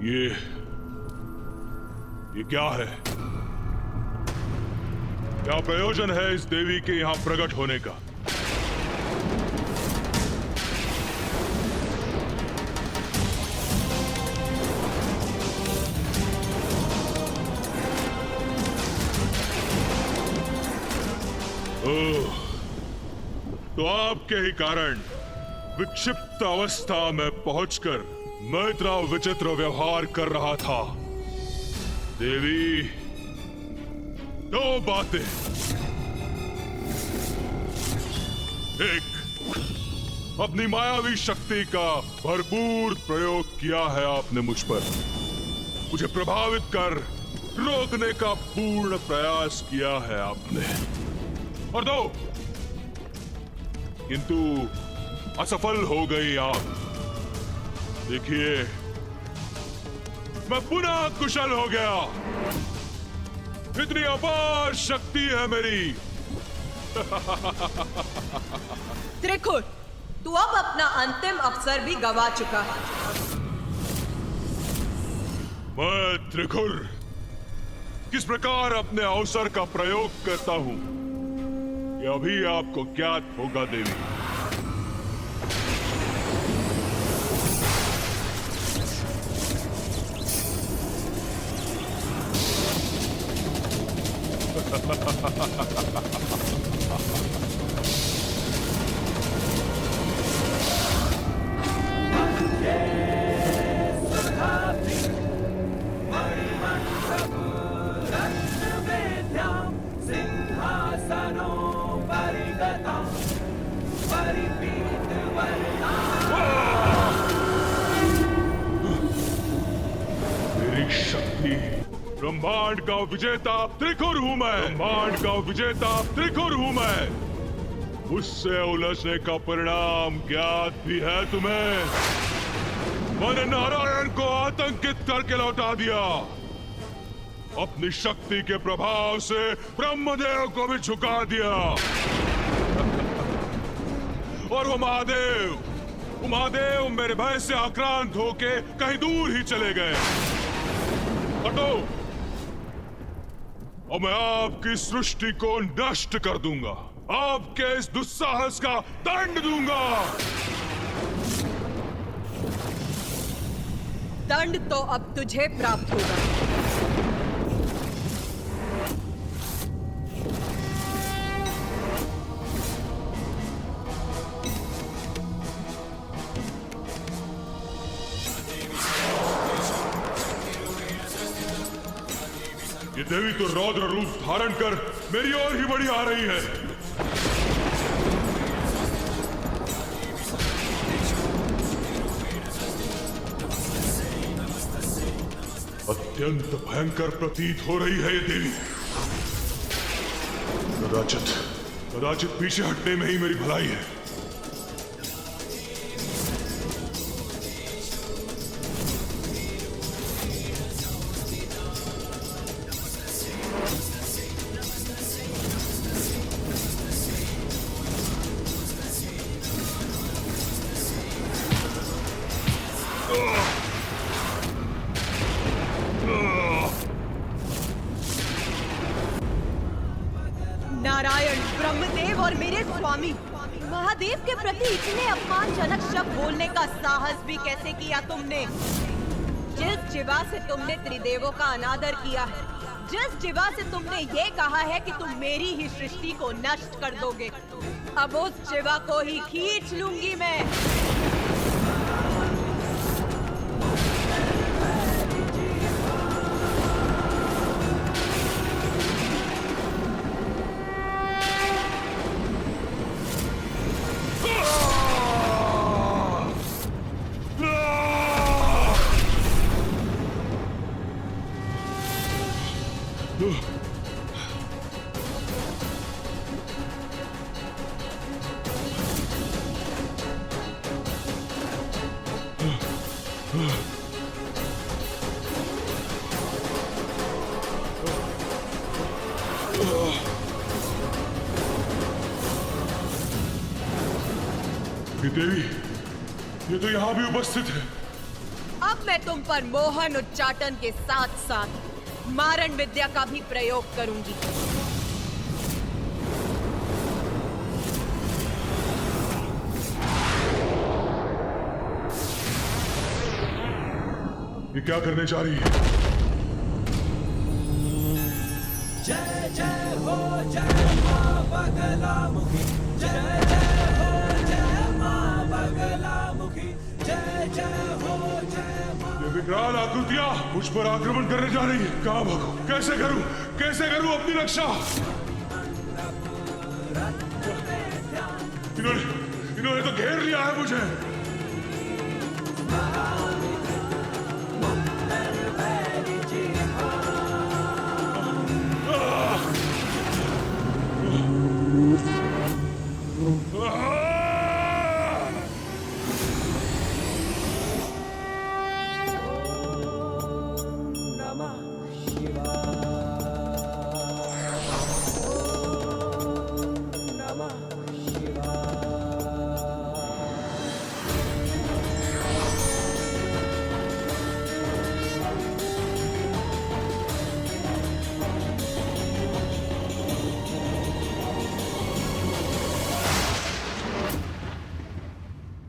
ये क्या है? क्या प्रयोजन है इस देवी के यहां प्रकट होने का? ओह, तो आपके ही कारण विक्षिप्त अवस्था में पहुंचकर मैं इतना विचित्र व्यवहार कर रहा था। देवी, दो बातें। एक, अपनी मायावी शक्ति का भरपूर प्रयोग किया है आपने मुझ पर, मुझे प्रभावित कर रोकने का पूर्ण प्रयास किया है आपने। और दो, किंतु असफल हो गई आप। देखिए, मैं पुनः कुशल हो गया। इतनी अपार शक्ति है मेरी। त्रिकुर, तू अब अपना अंतिम अवसर भी गवा चुका है। मैं त्रिकुर किस प्रकार अपने अवसर का प्रयोग करता हूं, यह अभी आपको ज्ञात होगा देवी। मेरी शक्ति, ब्रह्मांड का विजेता त्रिकुर हूं मैं। ब्रह्मांड का विजेता त्रिकुर हूं मैं। उससे उलझने का परिणाम ज्ञात भी है तुम्हें। मैंने नारायण को आतंकित करके लौटा दिया। अपनी शक्ति के प्रभाव से ब्रह्मदेव को भी झुका दिया। और वो महादेव मेरे भय से आक्रांत होके कहीं दूर ही चले गए। हटो, और मैं आपकी सृष्टि को नष्ट कर दूंगा। आपके इस दुस्साहस का दंड दूंगा। दंड तो अब तुझे प्राप्त होगा। ये देवी तो रौद्र रूप धारण कर मेरी ओर ही बढ़ी आ रही है। अत्यंत भयंकर प्रतीत हो रही है ये देवी। कदाचित पीछे हटने में ही मेरी भलाई है। नारायण, ब्रह्मदेव और मेरे स्वामी महादेव के प्रति इतने अपमानजनक शब्द बोलने का साहस भी कैसे किया तुमने? जिस जिवा से तुमने त्रिदेवों का अनादर किया है, जिस जिवा से तुमने ये कहा है कि तुम मेरी ही सृष्टि को नष्ट कर दोगे, अब उस जिवा को ही खींच लूंगी मैं। ये देवी, ये तो यहां भी उपस्थित है। अब मैं तुम पर मोहन उच्चाटन के साथ साथ मारण विद्या का भी प्रयोग करूंगी। ये क्या करने जा रही है? जय जय हो जय मां बगलामुखी, जय जय हो जय मां बगलामुखी, जय जय हो जय मां। ये विकराल आकृतियां मुझ पर आक्रमण करने जा रही है। कहां भागूं? कैसे करूं अपनी रक्षा? इन्होंने तो घेर लिया है मुझे।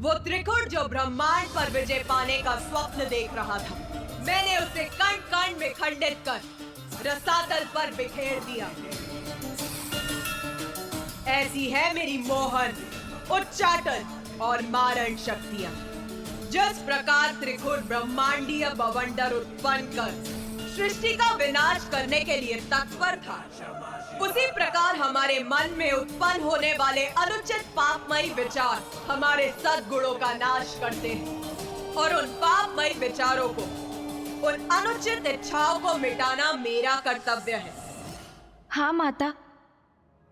वो त्रिकुट जो ब्रह्मांड पर विजय पाने का स्वप्न देख रहा था, मैंने उसे कण कण में खंडित कर रसातल पर बिखेर दिया। ऐसी है मेरी मोहन, उच्चाटन और मारण शक्तियां। जिस प्रकार त्रिकुट ब्रह्मांडीय बवंडर उत्पन्न कर सृष्टि का विनाश करने के लिए तत्पर था, उसी प्रकार हमारे मन में उत्पन्न होने वाले अनुचित पापमयी विचार हमारे सद्गुणों का नाश करते हैं और उन पापमयी विचारों को, उन अनुचित इच्छाओं को मिटाना मेरा कर्तव्य है। हाँ माता।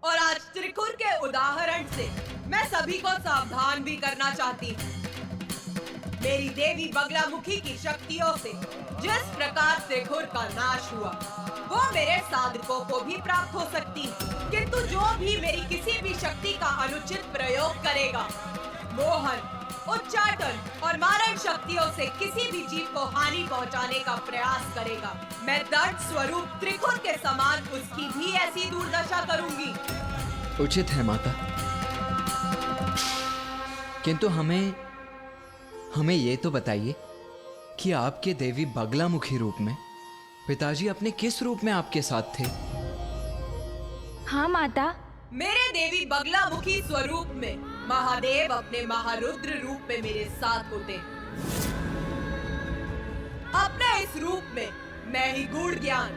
और आज त्रिकुट के उदाहरण से मैं सभी को सावधान भी करना चाहती हूँ। मेरी देवी बगलामुखी की शक्तियों से जिस प्रकार त्रिकुट का नाश हुआ, वो मेरे साधकों को भी प्राप्त हो सकती है। किंतु जो भी मेरी किसी भी शक्ति का अनुचित प्रयोग करेगा, मोहन, उच्चाटन और मारण शक्तियों से किसी भी जीव को हानि पहुंचाने का प्रयास करेगा, मैं दर्द स्वरूप त्रिकुट के समान उसकी भी ऐसी दुर्दशा करूंगी। उचित है माता, किंतु हमें ये तो बताइए कि आपके देवी बगलामुखी रूप में पिताजी अपने किस रूप में आपके साथ थे? हाँ माता। मेरे देवी बगलामुखी स्वरूप में महादेव अपने महारुद्र रूप में मेरे साथ होते हैं। अपने इस रूप में मैं ही गूढ़ ज्ञान,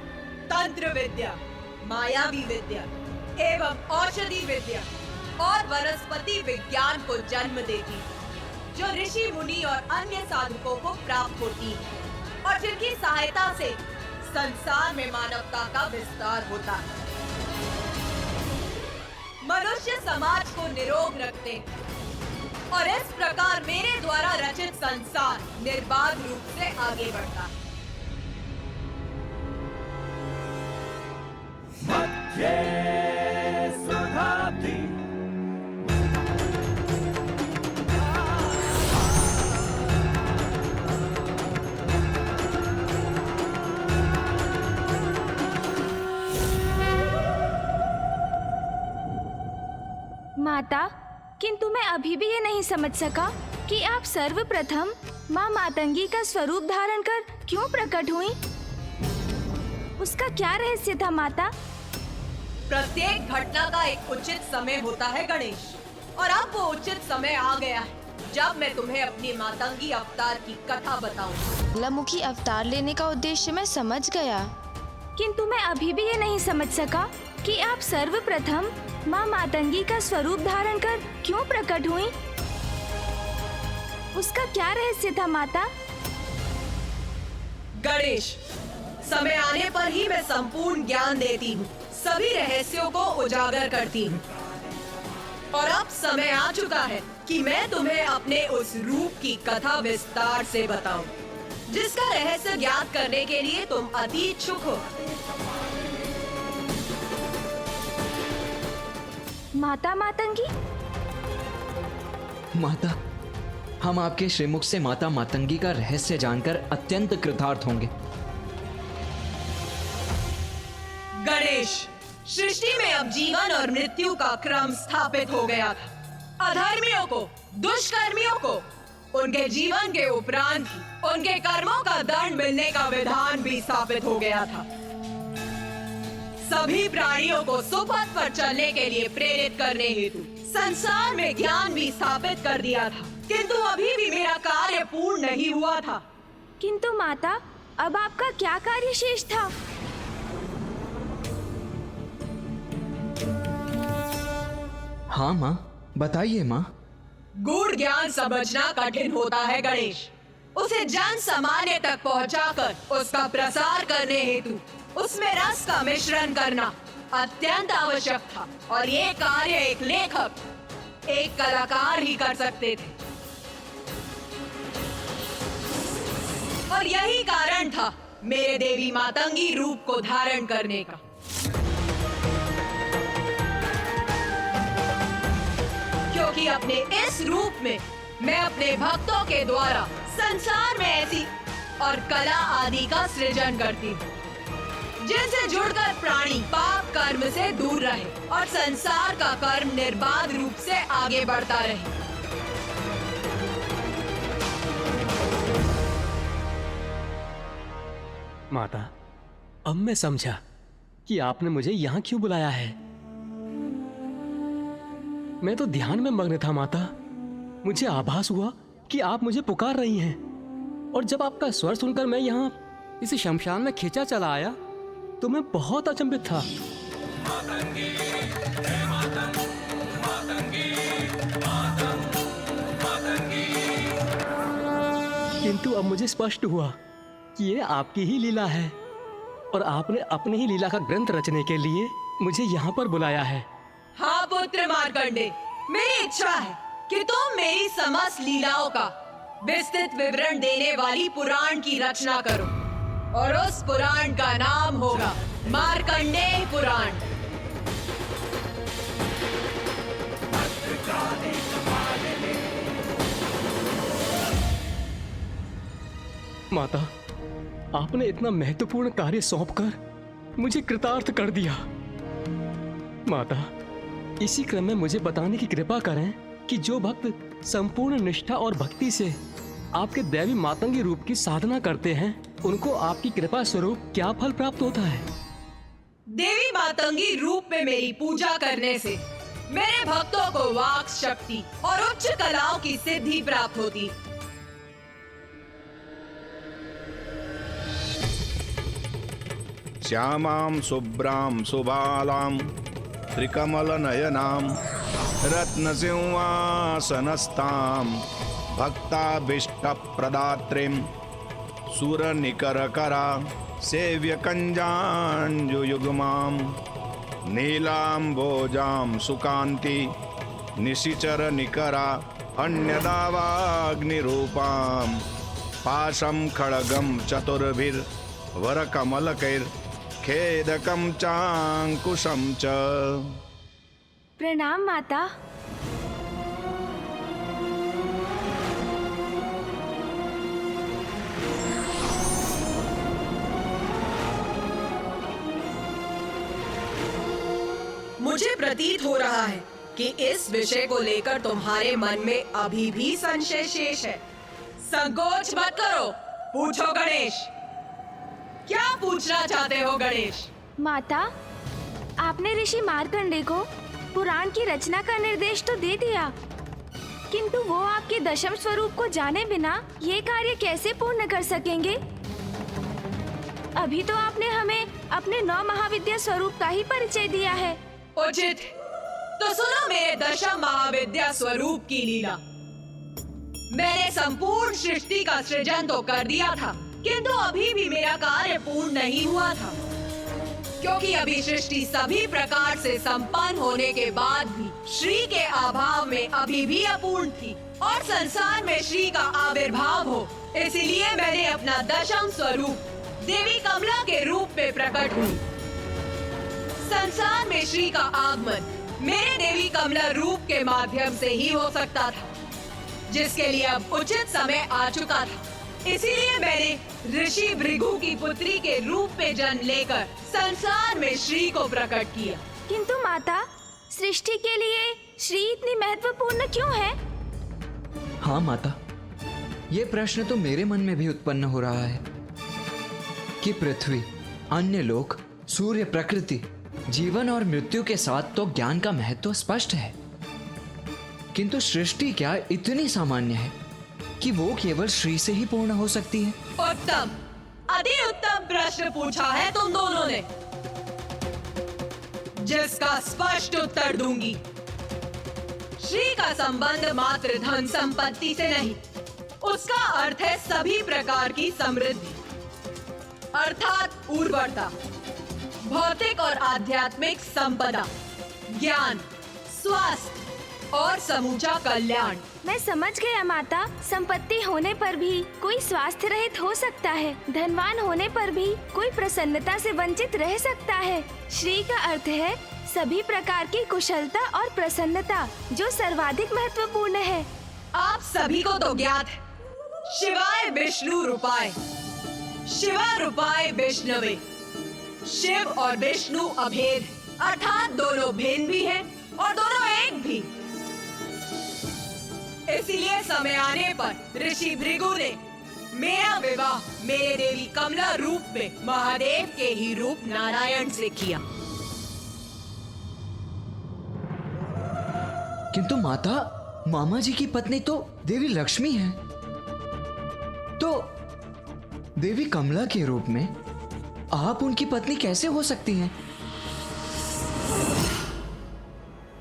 तंत्र विद्या, मायावी विद्या एवं औषधि विद्या और वनस्पति विज्ञान को जन्म देती हूँ, जो ऋषि मुनि और अन्य साधकों को प्राप्त होती है और जिनकी सहायता से संसार में मानवता का विस्तार होता है। मनुष्य समाज को निरोग रखते हैं और इस प्रकार मेरे द्वारा रचित संसार निर्बाध रूप से आगे बढ़ता है। मध्य सुधाब्दी माता, किंतु मैं अभी भी ये नहीं समझ सका कि आप सर्वप्रथम माँ मातंगी का स्वरूप धारण कर क्यों प्रकट हुई? उसका क्या रहस्य था माता? प्रत्येक घटना का एक उचित समय होता है गणेश, और अब वो उचित समय आ गया है जब मैं तुम्हें अपनी मातंगी अवतार की कथा बताऊं। बगलामुखी अवतार लेने का उद्देश्य मैं समझ गया, किंतु मैं अभी भी ये नहीं समझ सका कि आप सर्वप्रथम माँ मातंगी का स्वरूप धारण कर क्यों प्रकट हुई? उसका क्या रहस्य था माता? गणेश, समय आने पर ही मैं संपूर्ण ज्ञान देती हूँ, सभी रहस्यों को उजागर करती हूँ। और अब समय आ चुका है कि मैं तुम्हें अपने उस रूप की कथा विस्तार से बताऊं, जिसका रहस्य ज्ञात करने के लिए तुम अति इच्छुक हो। माता मातंगी? माता, हम आपके श्रीमुख से माता मातंगी का रहस्य जानकर अत्यंत कृतार्थ होंगे। गणेश, सृष्टि में अब जीवन और मृत्यु का क्रम स्थापित हो गया था। अधर्मियों को, दुष्कर्मियों को उनके जीवन के उपरांत उनके कर्मों का दंड मिलने का विधान भी स्थापित हो गया था। सभी प्राणियों को सुपथ पर चलने के लिए प्रेरित करने हेतु संसार में ज्ञान भी स्थापित कर दिया था, किंतु अभी भी मेरा कार्य पूर्ण नहीं हुआ था। किंतु माता, अब आपका क्या कार्य शेष था? हाँ माँ, बताइए माँ। गूढ़ ज्ञान समझना कठिन होता है गणेश। उसे जन सामान्य तक पहुंचाकर उसका प्रसार करने हेतु उसमें रस का मिश्रण करना अत्यंत आवश्यक था, और ये कार्य एक लेखक, एक कलाकार ही कर सकते थे। और यही कारण था मेरे देवी मातंगी रूप को धारण करने का। क्योंकि अपने इस रूप में मैं अपने भक्तों के द्वारा संसार में ऐसी और कला आदि का सृजन करती हूँ जिनसे जुड़कर प्राणी पाप कर्म से दूर रहे और संसार का कर्म निर्बाध रूप से आगे बढ़ता रहे। माता, अब मैं समझा कि आपने मुझे यहाँ क्यों बुलाया है। मैं तो ध्यान में मग्न था माता। मुझे आभास हुआ कि आप मुझे पुकार रही हैं, और जब आपका स्वर सुनकर मैं यहाँ इस शमशान में खींचा चला आया तो मैं बहुत अचंभित था। किंतु अब मुझे स्पष्ट हुआ कि ये आपकी ही लीला है, और आपने अपनी ही लीला का ग्रंथ रचने के लिए मुझे यहाँ पर बुलाया है। हाँ पुत्र मार्कंडे, मेरी इच्छा है कि तुम मेरी समस्त लीलाओं का विस्तृत विवरण देने वाली पुराण की रचना करो, और उस पुराण का नाम होगा मार्कंडेय पुराण। माता, आपने इतना महत्वपूर्ण कार्य सौंपकर मुझे कृतार्थ कर दिया। माता, इसी क्रम में मुझे बताने की कृपा करें कि जो भक्त संपूर्ण निष्ठा और भक्ति से आपके दैवी मातंगी रूप की साधना करते हैं, उनको आपकी कृपा स्वरूप क्या फल प्राप्त होता है? देवी मातंगी रूप में मेरी पूजा करने से मेरे भक्तों को वाक शक्ति और उच्च कलाओं की सिद्धि प्राप्त होती। श्यामां शुभ्रां सुबालां त्रिकमलनयनां रत्नसिंहासनस्थां भक्ताभीष्टप्रदात्रीं सुरनिकरकरा सेव्यकञ्जाञ्जुयुग्मां नीलाम्भोजां सुकान्ति निशिचरनिकरा अन्यदावाग्निरूपां पाशं खड्गं चतुर्भिर्वरकमलकैर्खेदकं चाङ्कुशं च। प्रणाम माता। मुझे प्रतीत हो रहा है कि इस विषय को लेकर तुम्हारे मन में अभी भी संशय शेष है। संकोच मत करो, पूछो गणेश। क्या पूछना चाहते हो गणेश? माता, आपने ऋषि मार्कंडे को पुराण की रचना का निर्देश तो दे दिया, किंतु वो आपके दशम स्वरूप को जाने बिना ये कार्य कैसे पूर्ण कर सकेंगे? अभी तो आपने हमें अपने 9 महाविद्या स्वरूप का ही परिचय दिया है। उचित, तो सुनो मेरे दशम महाविद्या स्वरूप की लीला। मैंने संपूर्ण सृष्टि का सृजन तो कर दिया था, किंतु अभी भी मेरा कार्य पूर्ण नहीं हुआ था, क्योंकि अभी सृष्टि सभी प्रकार से संपन्न होने के बाद भी श्री के अभाव में अभी भी अपूर्ण थी, और संसार में श्री का आविर्भाव हो, इसलिए मैंने अपना दशम स्वरूप देवी कमला के रूप में प्रकट हुई। संसार में श्री का आगमन मेरे देवी कमला रूप के माध्यम से ही हो सकता था। जिसके लिए अब उचित समय आ चुका था। इसीलिए मैंने ऋषि भृगु की पुत्री के रूप में जन्म लेकर संसार में श्री को प्रकट किया। किंतु माता, सृष्टि के लिए श्री इतनी महत्वपूर्ण क्यों है? हाँ माता, ये प्रश्न तो मेरे मन में भी उत्पन्न हो रहा है कि पृथ्वी, अन्य लोक, सूर्य, प्रकृति, जीवन और मृत्यु के साथ तो ज्ञान का महत्व स्पष्ट है, किंतु सृष्टि क्या इतनी सामान्य है कि वो केवल श्री से ही पूर्ण हो सकती है? उत्तम, अति उत्तम प्रश्न पूछा है तुम दोनों ने, जिसका स्पष्ट उत्तर दूंगी। श्री का संबंध मात्र धन संपत्ति से नहीं, उसका अर्थ है सभी प्रकार की समृद्धि, अर्थात उर्वरता, भौतिक और आध्यात्मिक संपदा, ज्ञान, स्वास्थ्य और समूचा कल्याण। मैं समझ गया माता। संपत्ति होने पर भी कोई स्वास्थ्य रहित हो सकता है, धनवान होने पर भी कोई प्रसन्नता से वंचित रह सकता है। श्री का अर्थ है सभी प्रकार की कुशलता और प्रसन्नता, जो सर्वाधिक महत्वपूर्ण है। आप सभी को तो ज्ञात है, शिवाय विष्णु रूपाय, शिवा रूपाय विष्णवे। शिव और विष्णु अभेद, अर्थात दोनों भिन्न भी हैं और दोनों एक भी। इसीलिए समय आने पर ऋषि भृगु ने मेरा विवाह मेरे देवी कमला रूप में महादेव के ही रूप नारायण से किया। किंतु माता, मामा जी की पत्नी तो देवी लक्ष्मी है, तो देवी कमला के रूप में आप उनकी पत्नी कैसे हो सकती हैं?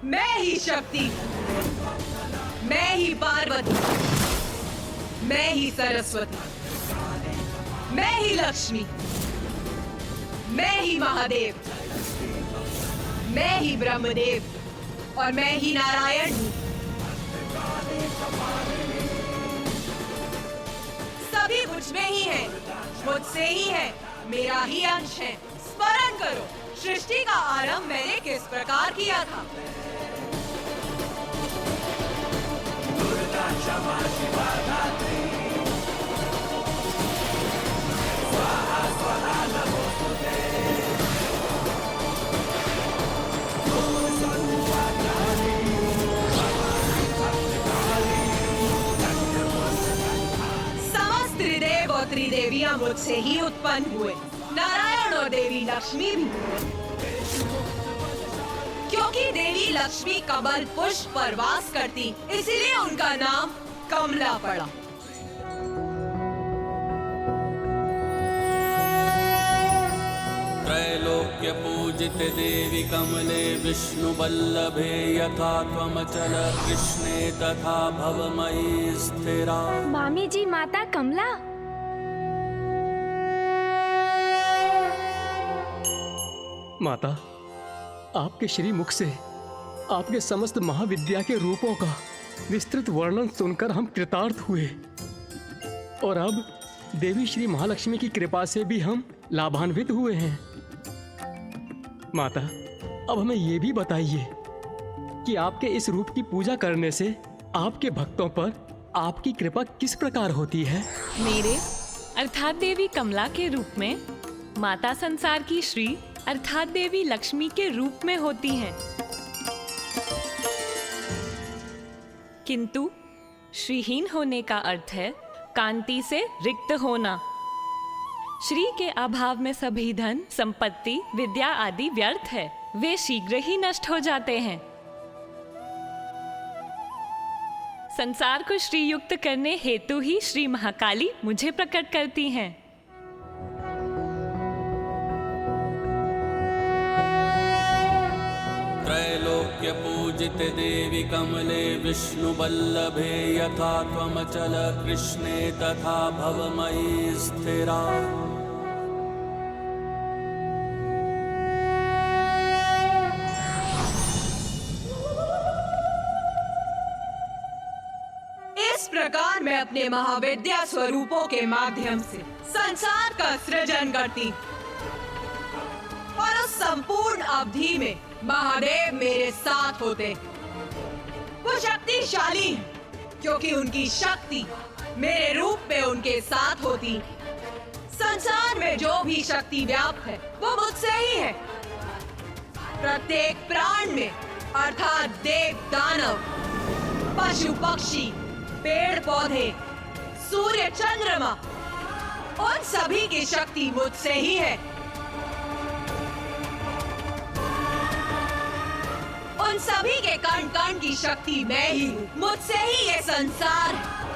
मैं ही शक्ति, मैं ही पार्वती, मैं ही सरस्वती, मैं ही लक्ष्मी, मैं ही महादेव, मैं ही ब्रह्मदेव और मैं ही नारायण हूँ। सभी मुझ में ही है, मुझसे ही है, मेरा ही अंश है। स्मरण करो, सृष्टि का आरंभ मैंने किस प्रकार किया था। समस्त त्रिदेव और त्रिदेवियां मुझसे ही उत्पन्न हुए, नारायण और देवी लक्ष्मी भी। क्योंकि देवी लक्ष्मी कमल पुष्प पर वास करती, इसीलिए उनका नाम कमला पड़ा। त्रैलोक्य पूजित देवी कमले विष्णु वल्लभे, यथा त्वमचल कृष्णे तथा भवमयी स्थिरा। मामी जी, माता कमला। माता, आपके श्री मुख से आपके समस्त महाविद्या के रूपों का विस्तृत वर्णन सुनकर हम कृतार्थ हुए, और अब देवी श्री महालक्ष्मी की कृपा से भी हम लाभान्वित हुए हैं। माता, अब हमें ये भी बताइए कि आपके इस रूप की पूजा करने से आपके भक्तों पर आपकी कृपा किस प्रकार होती है? मेरे अर्थात देवी कमला के रूप में माता संसार की श्री अर्थात देवी लक्ष्मी के रूप में होती हैं। किंतु श्रीहीन होने का अर्थ है कांति से रिक्त होना। श्री के अभाव में सभी धन, संपत्ति, विद्या आदि व्यर्थ है, वे शीघ्र ही नष्ट हो जाते हैं। संसार को श्री युक्त करने हेतु ही श्री महाकाली मुझे प्रकट करती हैं। त्रैलोक्य पूजित देवी कमले विष्णु वल्लभे, यथा त्वमचल कृष्णे तथा भवमयी स्थिरा। इस प्रकार मैं अपने महाविद्या स्वरूपों के माध्यम से संसार का सृजन करती, और उस संपूर्ण अवधि में महादेव मेरे साथ होते। वो शक्तिशाली हैं, क्योंकि उनकी शक्ति मेरे रूप में उनके साथ होती। संसार में जो भी शक्ति व्याप्त है वो मुझसे ही है। प्रत्येक प्राण में अर्थात देव दानव, पशु पक्षी, पेड़ पौधे, सूर्य चंद्रमा, उन सभी की शक्ति मुझसे ही है। उन सभी के कण कण की शक्ति मैं ही हूँ। मुझसे ही ये संसार है।